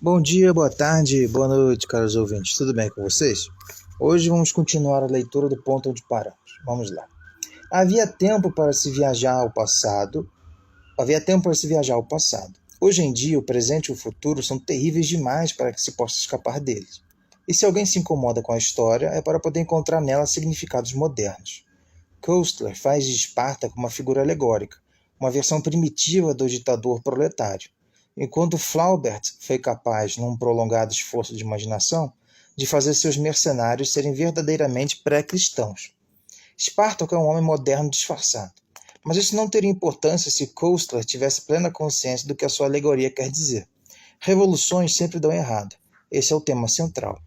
Bom dia, boa tarde, boa noite, caros ouvintes. Tudo bem com vocês? Hoje vamos continuar a leitura do ponto onde paramos. Vamos lá. Havia tempo para se viajar ao passado. Hoje em dia, o presente e o futuro são terríveis demais para que se possa escapar deles. E se alguém se incomoda com a história, é para poder encontrar nela significados modernos. Koestler faz de Espartaco uma figura alegórica, uma versão primitiva do ditador proletário, enquanto Flaubert foi capaz, num prolongado esforço de imaginação, de fazer seus mercenários serem verdadeiramente pré-cristãos. Espartaco é um homem moderno disfarçado, mas isso não teria importância se Koestler tivesse plena consciência do que a sua alegoria quer dizer. Revoluções sempre dão errado. Esse é o tema central.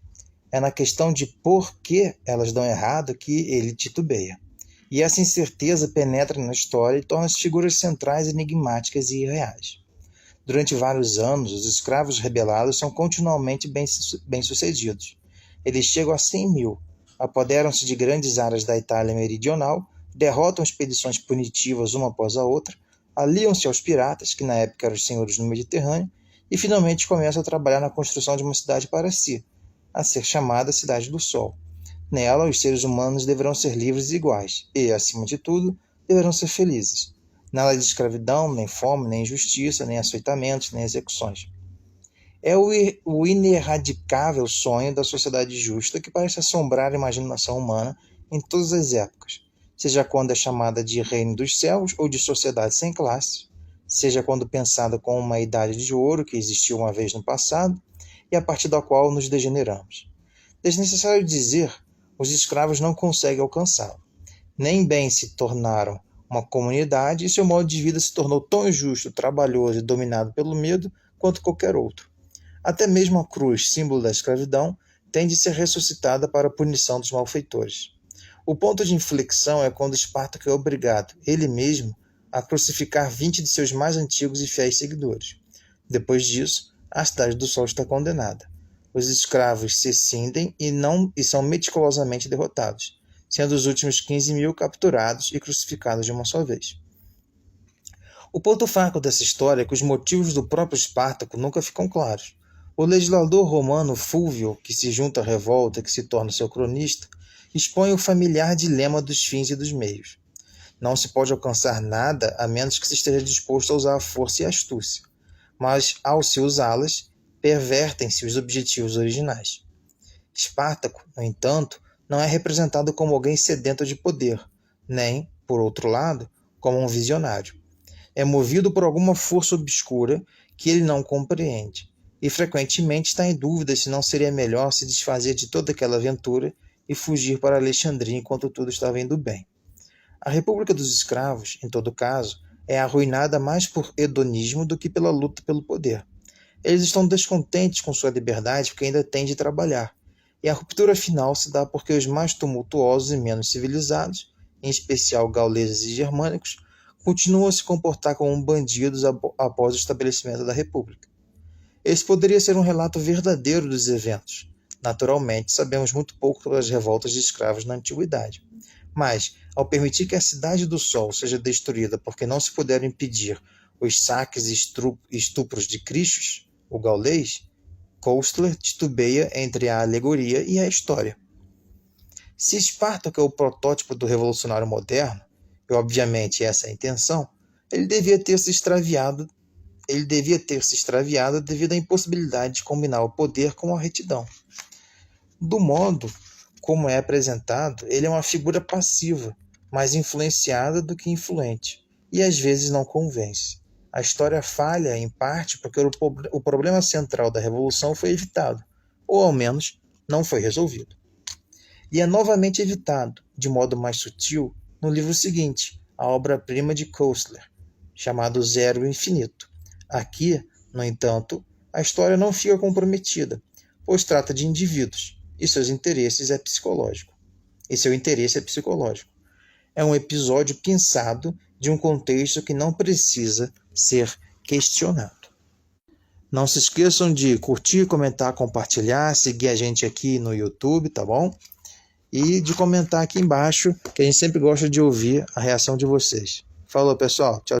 É na questão de por que elas dão errado que ele titubeia. E essa incerteza penetra na história e torna as figuras centrais enigmáticas e irreais. Durante vários anos, os escravos rebelados são continuamente bem-sucedidos. Eles chegam a 100 mil, apoderam-se de grandes áreas da Itália meridional, derrotam expedições punitivas uma após a outra, aliam-se aos piratas, que na época eram os senhores no Mediterrâneo, e finalmente começam a trabalhar na construção de uma cidade para si, a ser chamada Cidade do Sol. Nela, os seres humanos deverão ser livres e iguais, e, acima de tudo, deverão ser felizes. Nada de escravidão, nem fome, nem injustiça, nem açoitamentos, nem execuções. É o ineradicável sonho da sociedade justa que parece assombrar a imaginação humana em todas as épocas, seja quando é chamada de reino dos céus ou de sociedade sem classe, seja quando pensada como uma idade de ouro que existiu uma vez no passado e a partir da qual nos degeneramos. Desnecessário dizer, os escravos não conseguem alcançá-lo. Nem bem se tornaram uma comunidade e seu modo de vida se tornou tão injusto, trabalhoso e dominado pelo medo quanto qualquer outro. Até mesmo a cruz, símbolo da escravidão, tem de ser ressuscitada para a punição dos malfeitores. O ponto de inflexão é quando Espartaco é obrigado, ele mesmo, a crucificar 20 de seus mais antigos e fiéis seguidores. Depois disso, a Cidade do Sol está condenada. Os escravos se cindem e são meticulosamente derrotados, sendo os últimos 15 mil capturados e crucificados de uma só vez. O ponto fraco dessa história é que os motivos do próprio Espartaco nunca ficam claros. O legislador romano Fúlvio, que se junta à revolta e que se torna seu cronista, expõe o familiar dilema dos fins e dos meios. Não se pode alcançar nada a menos que se esteja disposto a usar a força e a astúcia, mas, ao se usá-las, pervertem-se os objetivos originais. Espartaco, no entanto, não é representado como alguém sedento de poder, nem, por outro lado, como um visionário. É movido por alguma força obscura que ele não compreende, e frequentemente está em dúvida se não seria melhor se desfazer de toda aquela aventura e fugir para Alexandria enquanto tudo estava indo bem. A República dos Escravos, em todo caso, é arruinada mais por hedonismo do que pela luta pelo poder. Eles estão descontentes com sua liberdade porque ainda têm de trabalhar, e a ruptura final se dá porque os mais tumultuosos e menos civilizados, em especial gauleses e germânicos, continuam a se comportar como bandidos após o estabelecimento da República. Esse poderia ser um relato verdadeiro dos eventos. Naturalmente, sabemos muito pouco sobre as revoltas de escravos na Antiguidade. Mas, ao permitir que a Cidade do Sol seja destruída porque não se puderam impedir os saques e estupros de Crixus, o gaulês, Koestler titubeia entre a alegoria e a história. Se Espartaco é o protótipo do revolucionário moderno, e obviamente essa é a intenção, ele devia ter se extraviado devido à impossibilidade de combinar o poder com a retidão. Do modo como é apresentado, ele é uma figura passiva, mais influenciada do que influente, e às vezes não convence. A história falha, em parte, porque o problema central da Revolução foi evitado, ou ao menos não foi resolvido. E é novamente evitado, de modo mais sutil, no livro seguinte, a obra-prima de Koestler, chamado Zero e Infinito. Aqui, no entanto, a história não fica comprometida, pois trata de indivíduos, e seu interesse é psicológico. É um episódio pensado de um contexto que não precisa ser questionado. Não se esqueçam de curtir, comentar, compartilhar, seguir a gente aqui no YouTube, tá bom? E de comentar aqui embaixo, que a gente sempre gosta de ouvir a reação de vocês. Falou, pessoal. Tchau.